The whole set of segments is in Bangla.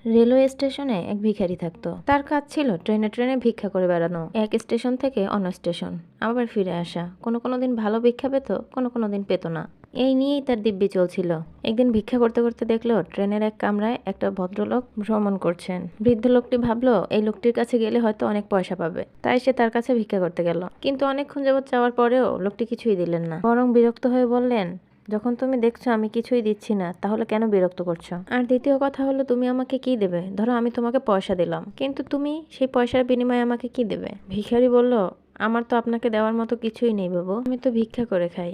রেলওয়ে স্টেশনে এক ভিখারি থাকতো। তার কাজ ছিল ট্রেনে ট্রেনে ভিক্ষা করে বেড়ানো, এক স্টেশন থেকে অন্য স্টেশন আবার ফিরে আসা। কোনো কোনো দিন ভালো ভিক্ষা পেত, কোনো কোনো দিন পেত না। এই নিয়েই তার দিব্যি চলছিল। একদিন ভিক্ষা করতে করতে দেখলো ট্রেনের এক কামরায় একটা ভদ্রলোক ভ্রমণ করছেন। বৃদ্ধ লোকটি ভাবলো এই লোকটির কাছে গেলে হয়তো অনেক পয়সা পাবে, তাই সে তার কাছে ভিক্ষা করতে গেল। কিন্তু অনেকক্ষণ যাবৎ চাওয়ার পরেও লোকটি কিছুই দিলেন না, বরং বিরক্ত হয়ে বললেন, যখন তুমি দেখছো আমি কিছুই দিচ্ছি না, তাহলে কেন বিরক্ত করছো? আর দ্বিতীয় কথা হলো, তুমি আমাকে কি দেবে? ধরো আমি তোমাকে পয়সা দিলাম, কিন্তু তুমি সেই পয়সার বিনিময়ে আমাকে কি দেবে? ভিখারি বলল, আমার তো আপনাকে দেওয়ার মতো কিছুই নেই বাবু, আমি তো ভিক্ষা করে খাই,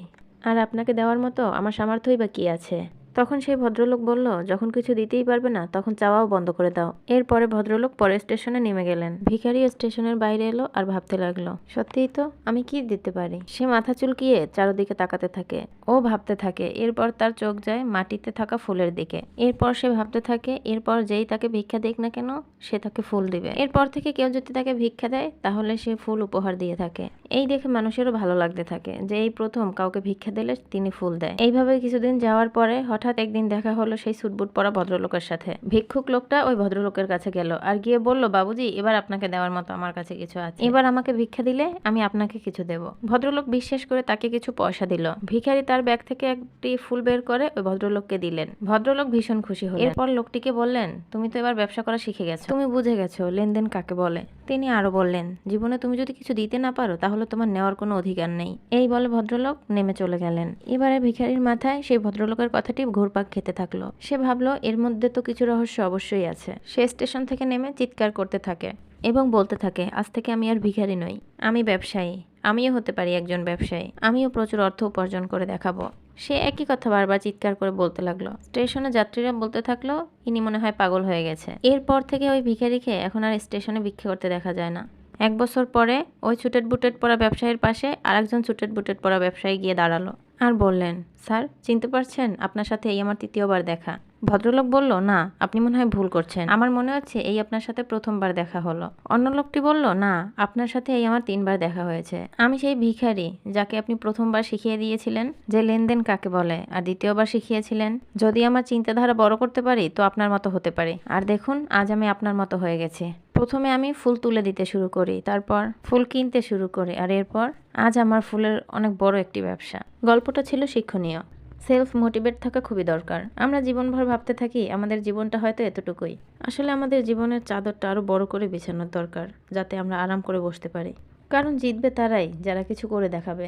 আর আপনাকে দেওয়ার মতো আমার সামর্থ্যই বা কি আছে? তখন সেই ভদ্রলোক বলল, যখন কিছু দিতেই পারবে না তখন চাওয়াও বন্ধ করে দাও। এরপরে ভদ্রলোক পরের স্টেশনে নেমে গেলেন। ভিখারি স্টেশনের বাইরে এলো আর ভাবতে লাগলো, সত্যিই তো আমি কি দিতে পারি? সে মাথা চুলকিয়ে চারদিকে তাকাতে থাকে ও ভাবতে থাকে। এরপর তার চোখ যায় মাটিতে থাকা ফুলের দিকে। এরপর সে ভাবতে থাকে, এরপর যেই তাকে ভিক্ষা দিক না কেন সে তাকে ফুল দিবে। এরপর থেকে কেউ যদি তাকে ভিক্ষা দেয় তাহলে সে ফুল উপহার দিয়ে থাকে। এই দেখে মানুষেরও ভালো লাগতে থাকে যে এই প্রথম কাউকে ভিক্ষা দিলে তিনি ফুল দেয়। এইভাবে কিছুদিন যাওয়ার পরে হঠাৎ একদিন দেখা হলো সেই সুটবুট পরা ভদ্রলোকের সাথে। ভিক্ষুক লোকটা ওই ভদ্রলোকের কাছে গেল আর গিয়ে বলল, বাবুজি এবার আপনাকে দেওয়ার মতো আমার কাছে কিছু আছে, এবার আমাকে ভিক্ষা দিলে আমি আপনাকে কিছু দেব। ভদ্রলোক বিশ্বাস করে তাকে কিছু পয়সা দিল। ভিখারি তার ব্যাগ থেকে একটি ফুল বের করে ওই ভদ্রলোককে দিলেন। ভদ্রলোক ভীষণ খুশি হলেন। এরপর লোকটিকে বললেন, তুমি তো এবার ব্যবসা করা শিখে গেছো, তুমি বুঝে গেছো লেনদেন কাকে বলে। তিনি আরো বললেন, জীবনে তুমি যদি কিছু দিতে না পারো তাহলে তোমার নেওয়ার কোনো অধিকার নেই। এই বলে ভদ্রলোক নেমে চলে গেলেন। এবারে ভিখারির মাথায় সেই ভদ্রলোকের কথাটি ঘুরপাক খেতে থাকলো। সে ভাবলো এর মধ্যে তো কিছু রহস্য অবশ্যই আছে। সে স্টেশন থেকে নেমে চিৎকার করতে থাকে এবং বলতে থাকে, আজ থেকে আমি আর ভিখারি নই, আমি ব্যবসায়ী। আমিও হতে পারি একজন ব্যবসায়ী, আমিও প্রচুর অর্থ উপার্জন করে দেখাবো। সে একই কথা বারবার চিৎকার করে বলতে লাগলো। স্টেশনে যাত্রীরা বলতে থাকলো, ইনি মনে হয় পাগল হয়ে গেছে। এরপর থেকে ওই ভিখারিকে এখন আর স্টেশনে ভিক্ষা করতে দেখা যায় না। এক বছর পরে ওই ছুটেট বুটেট পরা ব্যবসায়ীর পাশে আরেকজন ছুটেট বুটেট পরা ব্যবসায়ী গিয়ে দাঁড়ালো আর বললেন, স্যার চিনতে পারছেন? আপনার সাথে এই আমার তৃতীয়বার দেখা। ভদ্রলোক বলল, না আপনি মনে হয় ভুল করছেন, আমার মনে হচ্ছে এই আপনার সাথে প্রথমবার দেখা হলো। অন্য লোকটি বলল, না আপনার সাথে এই আমার 3বার দেখা হয়েছে। আমি সেই ভিখারি যাকে আপনি প্রথমবার শিখিয়ে দিয়েছিলেন যে লেনদেন কাকে বলে, আর দ্বিতীয়বার শিখিয়েছিলেন যদি আমার চিন্তাধারা বড় করতে পারি তো আপনার মতো হতে পারি। আর দেখুন আজ আমি আপনার মতো হয়ে গেছি। প্রথমে আমি ফুল তুলে দিতে শুরু করি, তারপর ফুল কিনতে শুরু করি, আর এরপর আজ আমার ফুলের অনেক বড় একটি ব্যবসা। গল্পটা ছিল শিক্ষণীয়। সেলফ মোটিভেট থাকা খুবই দরকার। আমরা জীবনভর ভাবতে থাকি আমাদের জীবনটা হয়তো এতটুকুই। আসলে আমাদের জীবনের চাদরটা আরো বড় করে বিছানোর দরকার, যাতে আমরা আরাম করে বসতে পারি। কারণ জিতবে তারাই যারা কিছু করে দেখাবে।